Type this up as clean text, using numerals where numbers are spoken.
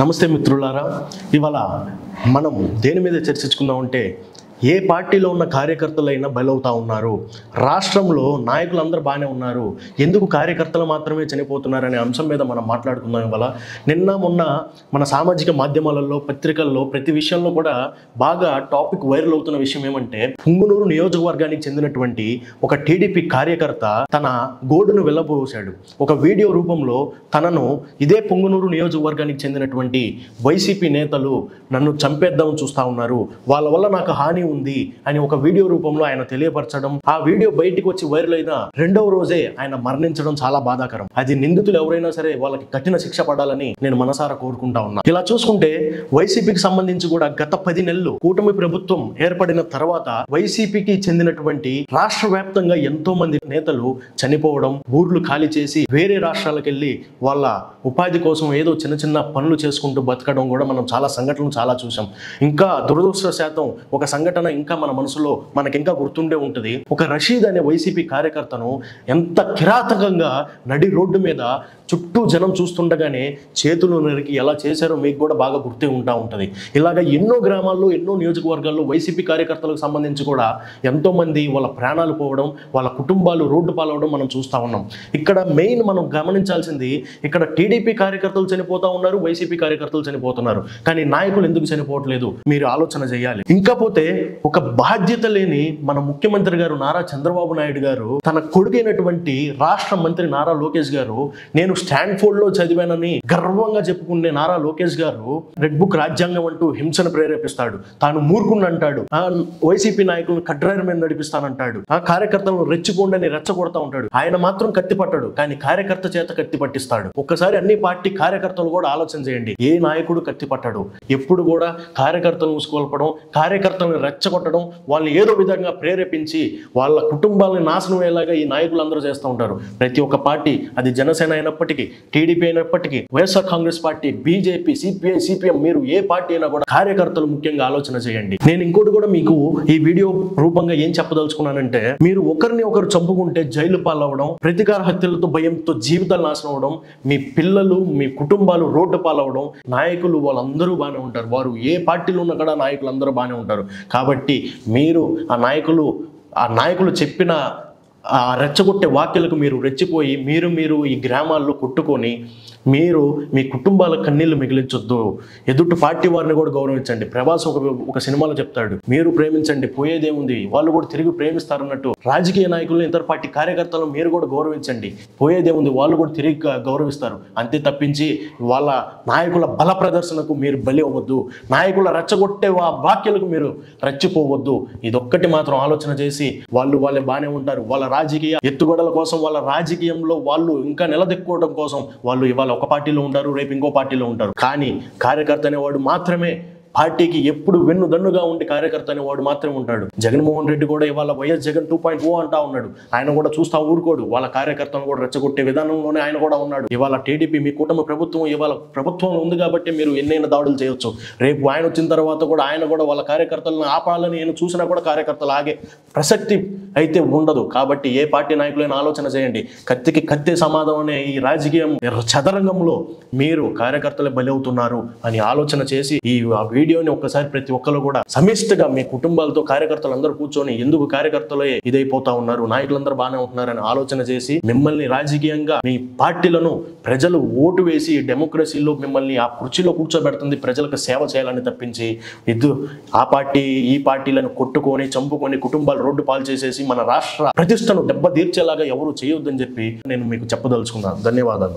నమస్తే మిత్రులారా, ఇవాళ మనం దేని మీద చర్చించుకుందామంటే ఏ పార్టీలో ఉన్న కార్యకర్తలైనా బలవుతా ఉన్నారు, రాష్ట్రంలో నాయకులందరూ బాగానే ఉన్నారు, ఎందుకు కార్యకర్తలు మాత్రమే చనిపోతున్నారనే అంశం మీద మనం మాట్లాడుకుందాం. ఇవాళ నిన్న మొన్న మన సామాజిక మాధ్యమాలలో పత్రికల్లో ప్రతి విషయంలో కూడా బాగా టాపిక్ వైరల్ అవుతున్న విషయం ఏమంటే పుంగునూరు నియోజకవర్గానికి చెందినటువంటి ఒక టీడీపీ కార్యకర్త తన గోడును వెళ్ళబోసాడు. ఒక వీడియో రూపంలో తనను ఇదే పుంగునూరు నియోజకవర్గానికి చెందినటువంటి వైసీపీ నేతలు నన్ను చంపేద్దామని చూస్తా ఉన్నారు, వాళ్ళ వల్ల నాకు హాని ఉంది అని ఒక వీడియో రూపంలో ఆయన తెలియపరచడం, ఆ వీడియో బయటికి వచ్చి వైరల్ అయిన రెండవ రోజే ఆయన మరణించడం చాలా బాధాకరం. అది నిందితులు ఎవరైనా సరే వాళ్ళకి కఠిన శిక్ష పడాలని నేను మనసారా కోరుకుంటా ఉన్నా. ఇలా చూసుకుంటే వైసీపీకి సంబంధించి కూడా గత 10 నెలలు కూటమి ప్రభుత్వం ఏర్పడిన తర్వాత వైసీపీకి చెందినటువంటి రాష్ట్ర వ్యాప్తంగా ఎంతో మంది నేతలు చనిపోవడం, ఊర్లు ఖాళీ చేసి వేరే రాష్ట్రాలకు వెళ్ళి వాళ్ళ ఉపాధి కోసం ఏదో చిన్న చిన్న పనులు చేసుకుంటూ బతకడం కూడా మనం చాలా సంఘటనలు చాలా చూసాం. ఇంకా దురదృష్టవశాతం ఒక సంఘటన ఇంకా మన మనసులో మనకి ఇంకా గుర్తుండే ఉంటుంది. ఒక రషీద్ అనే వైసీపీ కార్యకర్తను ఎంత కిరాతకంగా నడి రోడ్డు మీద చుట్టూ జనం చూస్తుండగానే చేతులు నరికి ఎలా చేశారో మీకు కూడా బాగా గుర్తే ఉంటుంది. ఇలాగ ఎన్నో గ్రామాల్లో ఎన్నో నియోజకవర్గాల్లో వైసీపీ కార్యకర్తలకు సంబంధించి కూడా ఎంతో మంది వాళ్ళ ప్రాణాలు పోవడం, వాళ్ళ కుటుంబాలు రోడ్డు పాలవడం మనం చూస్తూ ఉన్నాం. ఇక్కడ మెయిన్ మనం గమనించాల్సింది, ఇక్కడ టీడీపీ కార్యకర్తలు చనిపోతా ఉన్నారు, వైసీపీ కార్యకర్తలు చనిపోతున్నారు, కానీ నాయకులు ఎందుకు చనిపోవట్లేదు మీరు ఆలోచన చేయాలి. ఇంకా పోతే ఒక బాధ్యత లేని మన ముఖ్యమంత్రి గారు నారా చంద్రబాబు నాయుడు గారు తన కొడుకైనటువంటి రాష్ట్ర మంత్రి నారా లోకేష్ గారు, నేను స్టాన్ఫోర్డ్ లో చదివానని గర్వంగా చెప్పుకునే నారా లోకేష్ గారు రెడ్ బుక్ రాజ్యాంగం అంటూ హింసను ప్రేరేపిస్తాడు, తాను మూర్ఖుని అంటాడు, వైసీపీ నాయకులను కడ్రాయర్ మీద నడిపిస్తానంటాడు, కార్యకర్తలను రెచ్చిపోండని రెచ్చగొడతా ఉంటాడు. ఆయన మాత్రం కత్తి పట్టాడు, కానీ కార్యకర్త చేత కత్తి పట్టిస్తాడు. ఒక్కసారి అన్ని పార్టీ కార్యకర్తలు కూడా ఆలోచన చేయండి, ఏ నాయకుడు కత్తి పట్టాడు, ఎప్పుడు కూడా కార్యకర్తలను ఉసుకొల్పడం, కార్యకర్తలను రెచ్చగొట్టడం, వాళ్ళని ఏదో విధంగా ప్రేరేపించి వాళ్ళ కుటుంబాలను నాశనం అయ్యేలాగా ఈ నాయకులు అందరూ చేస్తూ ఉంటారు. ప్రతి ఒక్క పార్టీ, అది జనసేన అయినప్పటికీ, టీడీపీ అయినప్పటికీ, YSR Congress party, BJP, CPI, CPM, మీరు ఏ పార్టీ అయినా కూడా కార్యకర్తలు ముఖ్యంగా ఆలోచన చేయండి. నేను ఇంకోటి కూడా మీకు ఈ వీడియో రూపంగా ఏం చెప్పదలుచుకున్నానంటే, మీరు ఒకరిని ఒకరు చంపుకుంటే జైలు పాలవడం, ప్రతీకార హత్యలతో భయంతో జీవితాలు నాశనం అవడం, మీ పిల్లలు మీ కుటుంబాలు రోడ్డు పాలవడం, నాయకులు వాళ్ళందరూ బాగానే ఉంటారు, వారు ఏ పార్టీలో ఉన్నా కూడా నాయకులు అందరూ బాగానే ఉంటారు. కాబట్టి మీరు ఆ నాయకులు చెప్పిన ఆ రెచ్చగొట్టే వాక్యాలకు మీరు రెచ్చిపోయి మీరు ఈ గ్రామాల్లో కొట్టుకొని మీరు మీ కుటుంబాల కన్నీళ్లు మిగిలించొద్దు. ఎదుటి పార్టీ వారిని కూడా గౌరవించండి. ప్రభాస్ ఒక సినిమాలో చెప్తాడు, మీరు ప్రేమించండి పోయేదేముంది, వాళ్ళు కూడా తిరిగి ప్రేమిస్తారన్నట్టు రాజకీయ నాయకులను, ఇతర పార్టీ కార్యకర్తలను మీరు కూడా గౌరవించండి, పోయేదేముంది, వాళ్ళు కూడా తిరిగి గౌరవిస్తారు. అంతే తప్పించి వాళ్ళ నాయకుల బల ప్రదర్శనకు మీరు బలి అవ్వద్దు, నాయకుల రెచ్చగొట్టే వాక్యాలకు మీరు రెచ్చిపోవద్దు. ఇదొక్కటి మాత్రం ఆలోచన చేసి వాళ్ళే బాగానే ఉంటారు. వాళ్ళ రాజకీయ ఎత్తుగడల కోసం, వాళ్ళ రాజకీయంలో వాళ్ళు ఇంకా నిలదెక్కుకోవడం కోసం వాళ్ళు ఇవాళ ఒక పార్టీలో ఉంటారు, రేపు ఇంకో పార్టీలో ఉంటారు. కానీ కార్యకర్త అనేవాడు మాత్రమే పార్టీకి ఎప్పుడు వెన్నుదన్నుగా ఉండి కార్యకర్త అనేవాడు మాత్రమే ఉంటాడు. జగన్మోహన్ రెడ్డి కూడా ఇవాళ వైఎస్ జగన్ 2.0 అంటా ఉన్నాడు. ఆయన కూడా చూస్తా ఊరుకోడు, వాళ్ళ కార్యకర్తలను కూడా రెచ్చగొట్టే విధానంలోనే ఆయన కూడా ఉన్నాడు. ఇవాళ టీడీపీ మీ కూటమి ప్రభుత్వం ఇవాళ ప్రభుత్వంలో ఉంది కాబట్టి మీరు ఎన్నైనా దాడులు చేయొచ్చు. రేపు ఆయన వచ్చిన తర్వాత కూడా ఆయన కూడా వాళ్ళ కార్యకర్తలను ఆపాలని నేను చూసినా కూడా కార్యకర్తలు ఆగే ప్రసక్తి అయితే ఉండదు. కాబట్టి ఏ పార్టీ నాయకులైనా ఆలోచన చేయండి. కత్తికి కత్తే సమాధానం అనే ఈ రాజకీయం చదరంగంలో మీరు కార్యకర్తలే బలి అవుతున్నారు అని ఆలోచన చేసి ఈ వీడియోని ఒక్కసారి ప్రతి ఒక్కరు కూడా సమిష్టిగా మీ కుటుంబాలతో కార్యకర్తలు అందరూ కూర్చొని ఎందుకు కార్యకర్తలు ఇదైపోతా ఉన్నారు, నాయకులందరూ బాగానే ఉంటున్నారని ఆలోచన చేసి మిమ్మల్ని రాజకీయంగా మీ పార్టీలను ప్రజలు ఓటు వేసి డెమోక్రసీలో మిమ్మల్ని ఆ కుర్చీలో కూర్చోబెడుతుంది ప్రజలకు సేవ చేయాలని తప్పించి ఆ పార్టీ ఈ పార్టీలను కొట్టుకొని చంపుకొని కుటుంబాలు రోడ్డు పాలు చేసేసి మన రాష్ట్ర ప్రతిష్టను దెబ్బతీర్చేలాగా ఎవరు చేయొద్దని చెప్పి నేను మీకు చెప్పదలుచుకున్నాను. ధన్యవాదాలు.